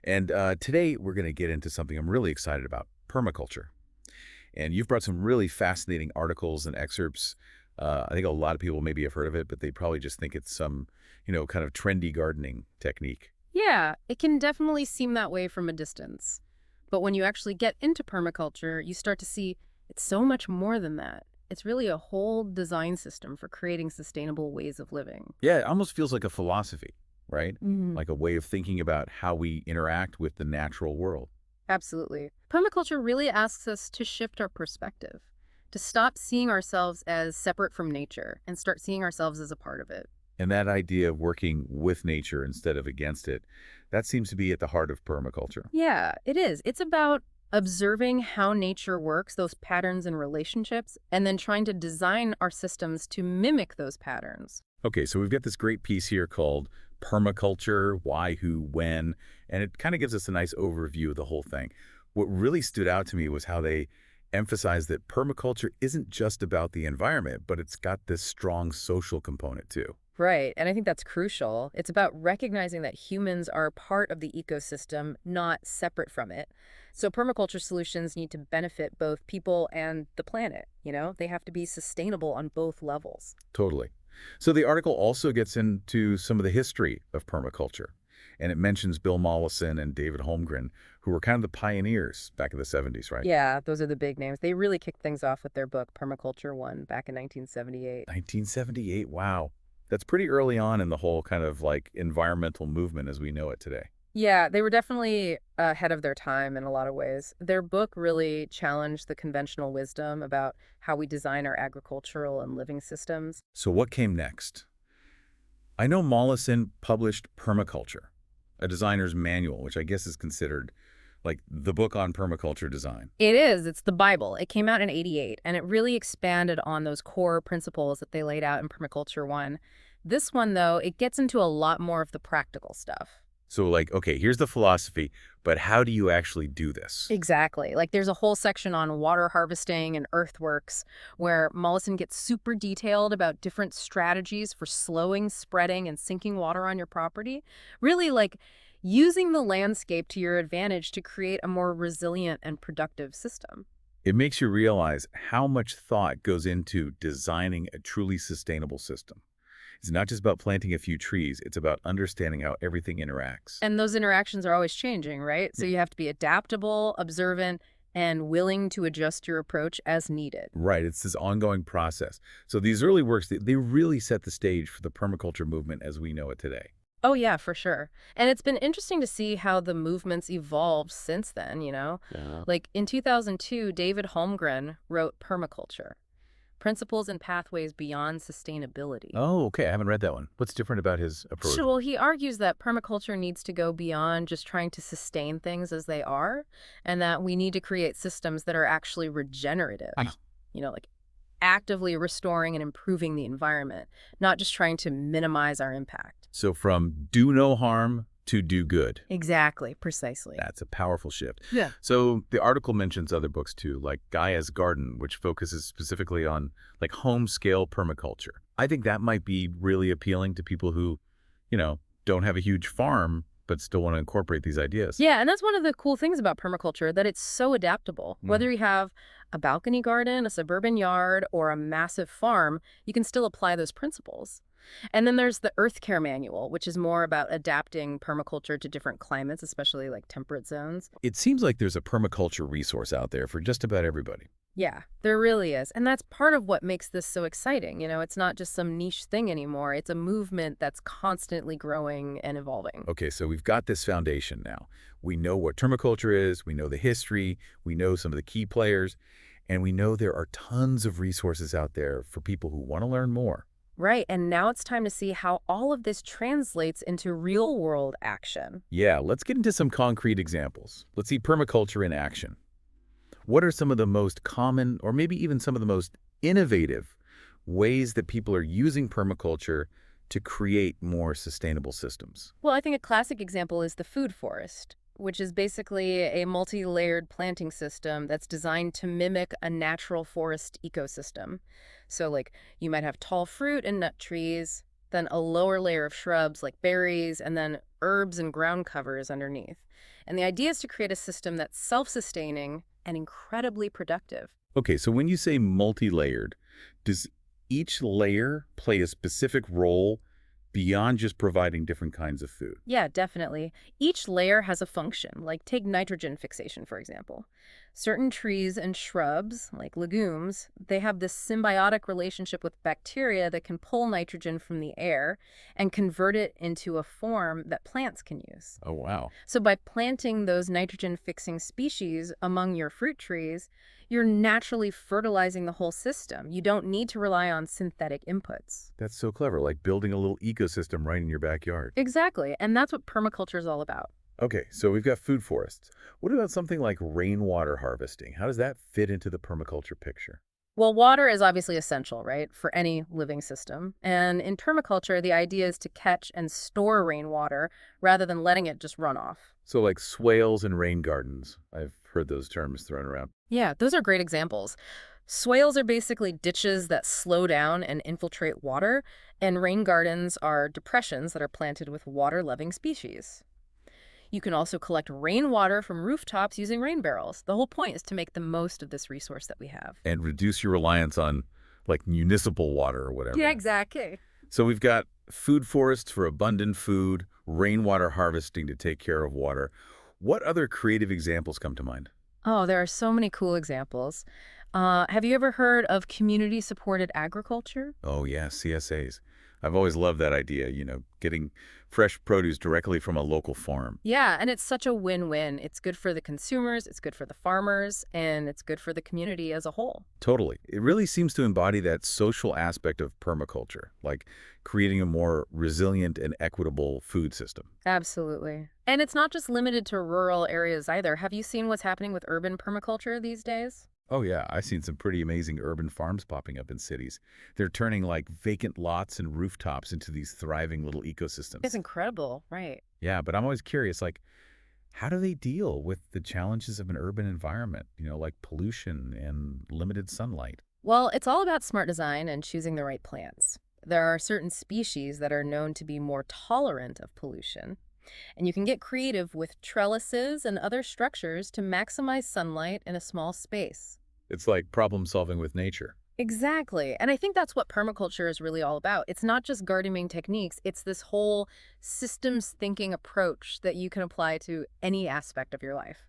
And today we're going to get into something I'm really excited about, permaculture. And you've brought some really fascinating articles and excerpts. I think a lot of people maybe have heard of it, but they probably just think it's some, kind of trendy gardening technique. Yeah, it can definitely seem that way from a distance. But when you actually get into permaculture, you start to see it's so much more than that. It's really a whole design system for creating sustainable ways of living. Yeah, it almost feels like a philosophy, right? Mhm. Like a way of thinking about how we interact with the natural world. Absolutely. Permaculture really asks us to shift our perspective, to stop seeing ourselves as separate from nature and start seeing ourselves as a part of it. And that idea of working with nature instead of against it, that seems to be at the heart of permaculture. Yeah, it is. It's about observing how nature works, those patterns and relationships, and then trying to design our systems to mimic those patterns. Okay, so we've got this great piece here called Permaculture, Why, Who, When, and it kind of gives us a nice overview of the whole thing. What really stood out to me was how they emphasized that permaculture isn't just about the environment, but it's got this strong social component too. Right, and I think that's crucial. It's about recognizing that humans are part of the ecosystem, not separate from it. So permaculture solutions need to benefit both people and the planet, They have to be sustainable on both levels. Totally. So the article also gets into some of the history of permaculture, and it mentions Bill Mollison and David Holmgren, who were kind of the pioneers back in the 70s, right? Yeah, those are the big names. They really kicked things off with their book, Permaculture 1, back in 1978. 1978, wow. That's pretty early on in the whole kind of like environmental movement as we know it today. Yeah, they were definitely ahead of their time in a lot of ways. Their book really challenged the conventional wisdom about how we design our agricultural and living systems. So what came next? I know Mollison published Permaculture, a designer's manual, which I guess is considered like the book on permaculture design. It is. It's the Bible. It came out in 88, and it really expanded on those core principles that they laid out in Permaculture 1. This one, though, it gets into a lot more of the practical stuff. So like, okay, here's the philosophy, but how do you actually do this? Exactly. Like there's a whole section on water harvesting and earthworks where Mollison gets super detailed about different strategies for slowing, spreading, and sinking water on your property. Really like using the landscape to your advantage to create a more resilient and productive system. It makes you realize how much thought goes into designing a truly sustainable system. It's not just about planting a few trees, it's about understanding how everything interacts. And those interactions are always changing, right? So Yeah. you have to be adaptable, observant, and willing to adjust your approach as needed. Right, it's this ongoing process. So these early works, they really set the stage for the permaculture movement as we know it today. Oh, yeah, for sure. And it's been interesting to see how the movement's evolved since then, Yeah. Like in 2002, David Holmgren wrote Permaculture, Principles and Pathways Beyond Sustainability. Oh, okay, I haven't read that one. What's different about his approach? So, well, he argues that permaculture needs to go beyond just trying to sustain things as they are, and that we need to create systems that are actually regenerative, Ah. like actively restoring and improving the environment, not just trying to minimize our impact. So from do no harm to do good. Exactly, precisely. That's a powerful shift. Yeah. So the article mentions other books too, like Gaia's Garden, which focuses specifically on like home scale permaculture. I think that might be really appealing to people who, don't have a huge farm, but still want to incorporate these ideas. Yeah, and that's one of the cool things about permaculture, that it's so adaptable. Whether you have a balcony garden, a suburban yard, or a massive farm, you can still apply those principles. And then there's the Earth Care Manual, which is more about adapting permaculture to different climates, especially like temperate zones. It seems like there's a permaculture resource out there for just about everybody. Yeah, there really is. And that's part of what makes this so exciting. It's not just some niche thing anymore. It's a movement that's constantly growing and evolving. Okay, so we've got this foundation now. We know what permaculture is, we know the history, we know some of the key players, and we know there are tons of resources out there for people who want to learn more. Right. And now it's time to see how all of this translates into real world action. Yeah, let's get into some concrete examples. Let's see permaculture in action. What are some of the most common, or maybe even some of the most innovative ways that people are using permaculture to create more sustainable systems? Well, I think a classic example is the food forest, which is basically a multi-layered planting system that's designed to mimic a natural forest ecosystem. So like you might have tall fruit and nut trees, then a lower layer of shrubs like berries, and then herbs and ground covers underneath. And the idea is to create a system that's self-sustaining and incredibly productive. Okay, so when you say multi-layered, does each layer play a specific role beyond just providing different kinds of food? Yeah, definitely. Each layer has a function, like take nitrogen fixation, for example. Certain trees and shrubs, like legumes, they have this symbiotic relationship with bacteria that can pull nitrogen from the air and convert it into a form that plants can use. Oh, wow. So by planting those nitrogen-fixing species among your fruit trees, you're naturally fertilizing the whole system. You don't need to rely on synthetic inputs. That's so clever, like building a little ecosystem right in your backyard. Exactly, and that's what permaculture is all about. Okay, so we've got food forests. What about something like rainwater harvesting? How does that fit into the permaculture picture? Well, water is obviously essential, right, for any living system. And in permaculture, the idea is to catch and store rainwater rather than letting it just run off. So like swales and rain gardens. I've heard those terms thrown around. Yeah, those are great examples. Swales are basically ditches that slow down and infiltrate water, and rain gardens are depressions that are planted with water-loving species. You can also collect rainwater from rooftops using rain barrels. The whole point is to make the most of this resource that we have. And reduce your reliance on like municipal water or whatever. Yeah, exactly. So we've got food forests for abundant food, rainwater harvesting to take care of water. What other creative examples come to mind? Oh, there are so many cool examples. Have you ever heard of community-supported agriculture? Oh, yeah, CSAs. I've always loved that idea, getting fresh produce directly from a local farm. Yeah, and it's such a win-win. It's good for the consumers, it's good for the farmers, and it's good for the community as a whole. Totally. It really seems to embody that social aspect of permaculture, like creating a more resilient and equitable food system. Absolutely. And it's not just limited to rural areas either. Have you seen what's happening with urban permaculture these days? Oh, yeah. I've seen some pretty amazing urban farms popping up in cities. They're turning like vacant lots and rooftops into these thriving little It's ecosystems. incredible, right? Yeah, but I'm always curious, like, how do they deal with the challenges of an urban environment, like pollution and limited sunlight? Well, it's all about smart design and choosing the right plants. There are certain species that are known to be more tolerant of pollution, and you can get creative with trellises and other structures to maximize sunlight in a small space. It's like problem solving with nature. Exactly. And I think that's what permaculture is really all about. It's not just gardening techniques, it's this whole systems thinking approach that you can apply to any aspect of your life.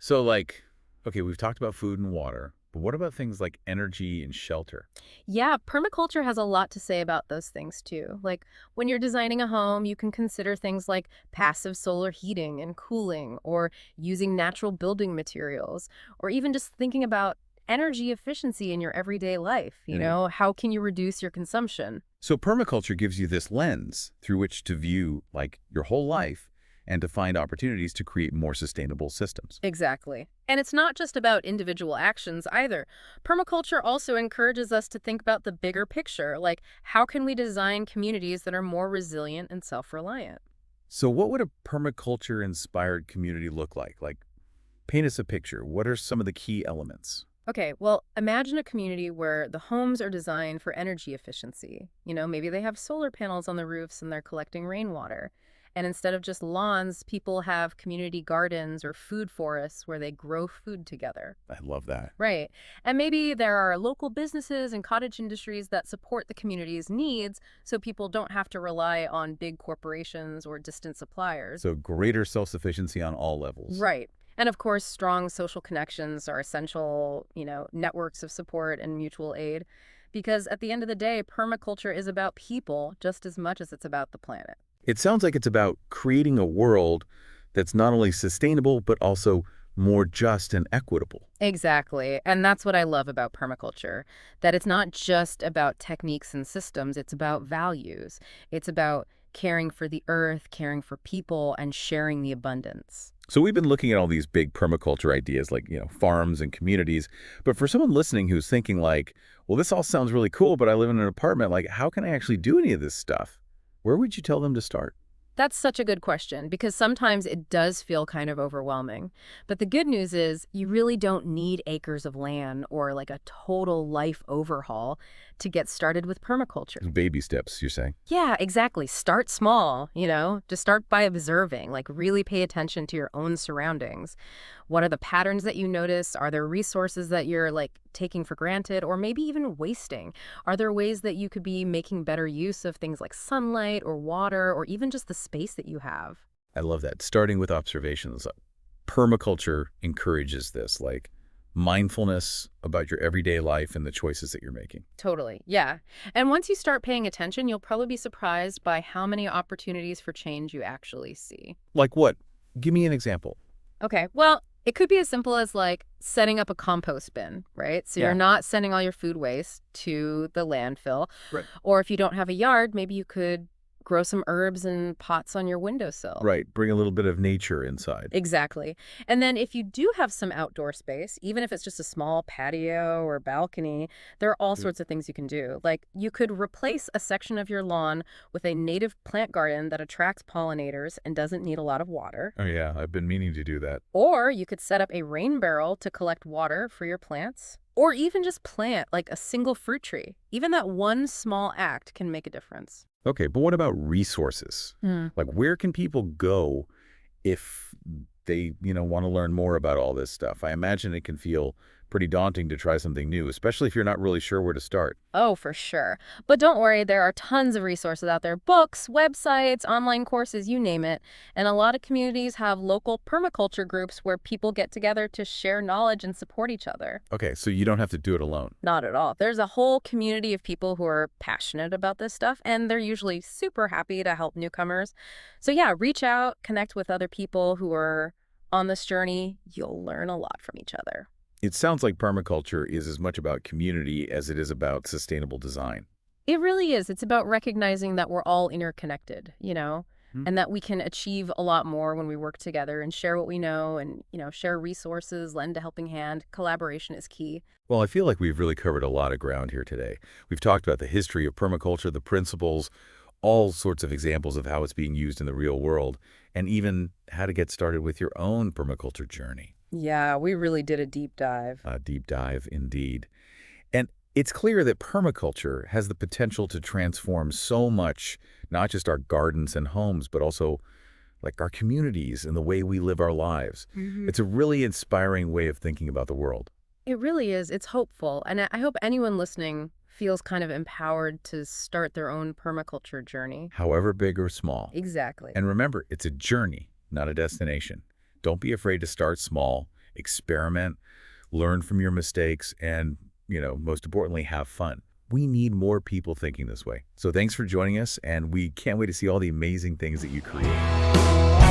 So, like, okay, we've talked about food and water, but what about things like energy and shelter? Yeah, permaculture has a lot to say about those things too. Like when you're designing a home, you can consider things like passive solar heating and cooling, or using natural building materials, or even just thinking about energy efficiency in your everyday life. How can you reduce your consumption? So permaculture gives you this lens through which to view like your whole life and to find opportunities to create more sustainable systems. Exactly. And it's not just about individual actions either. Permaculture also encourages us to think about the bigger picture, like how can we design communities that are more resilient and self-reliant? So what would a permaculture-inspired community look like? Like, paint us a picture. What are some of the key elements? Okay, well, imagine a community where the homes are designed for energy efficiency. Maybe they have solar panels on the roofs and they're collecting rainwater. And instead of just lawns, people have community gardens or food forests where they grow food together. I love that. Right. And maybe there are local businesses and cottage industries that support the community's needs so people don't have to rely on big corporations or distant suppliers. So greater self-sufficiency on all levels. Right. And of course, strong social connections are essential, networks of support and mutual aid. Because at the end of the day, permaculture is about people just as much as it's about the planet. It sounds like it's about creating a world that's not only sustainable, but also more just and equitable. Exactly. And that's what I love about permaculture, that it's not just about techniques and systems, it's about values. It's about caring for the earth, caring for people, and sharing the abundance. So we've been looking at all these big permaculture ideas like, farms and communities. But for someone listening who's thinking like, well, this all sounds really cool, but I live in an apartment, like how can I actually do any of this stuff? Where would you tell them to start? That's such a good question because sometimes it does feel kind of overwhelming. But the good news is you really don't need acres of land or like a total life overhaul to get started with permaculture. Baby steps, you're saying? Yeah, exactly. Start small, just start by observing, like really pay attention to your own surroundings. What are the patterns that you notice? Are there resources that you're like taking for granted or maybe even wasting? Are there ways that you could be making better use of things like sunlight or water or even just the space that you have? I love that. Starting with observations. Permaculture encourages this, like mindfulness about your everyday life and the choices that you're making. Totally. Yeah. And once you start paying attention, you'll probably be surprised by how many opportunities for change you actually see. Like what? Give me an example. Okay. Well, it could be as simple as like setting up a compost bin, right? So you're Yeah. not sending all your food waste to the landfill. Right. Or if you don't have a yard, maybe you could grow some herbs and pots on your windowsill. Right. Bring a little bit of nature inside. Exactly. And then if you do have some outdoor space, even if it's just a small patio or balcony, there are all Mm. sorts of things you can do. Like you could replace a section of your lawn with a native plant garden that attracts pollinators and doesn't need a lot of water. Oh, yeah. I've been meaning to do that. Or you could set up a rain barrel to collect water for your plants. Or even just plant like a single fruit tree. Even that one small act can make a difference. Okay, but what about resources? Like, where can people go if they, want to learn more about all this stuff? I imagine it can feel pretty daunting to try something new, especially if you're not really sure where to start. Oh, for sure. But don't worry, there are tons of resources out there. Books, websites, online courses, you name it. And a lot of communities have local permaculture groups where people get together to share knowledge and support each other. Okay, so you don't have to do it alone. Not at all. There's a whole community of people who are passionate about this stuff, and they're usually super happy to help newcomers. So yeah, reach out, connect with other people who are on this journey. You'll learn a lot from each other. It sounds like permaculture is as much about community as it is about sustainable design. It really is. It's about recognizing that we're all interconnected, Hmm. and that we can achieve a lot more when we work together and share what we know and, share resources, lend a helping hand. Collaboration is key. Well, I feel like we've really covered a lot of ground here today. We've talked about the history of permaculture, the principles, all sorts of examples of how it's being used in the real world, and even how to get started with your own permaculture journey. Yeah, we really did a deep dive. A deep dive indeed. And it's clear that permaculture has the potential to transform so much, not just our gardens and homes, but also like our communities and the way we live our lives. It's a really inspiring way of thinking about the world. It really is. It's hopeful. And I hope anyone listening feels kind of empowered to start their own permaculture journey. However big or small. Exactly. And remember, it's a journey, not a destination. Don't be afraid to start small, experiment, learn from your mistakes, and, most importantly, have fun. We need more people thinking this way. So thanks for joining us, and we can't wait to see all the amazing things that you create.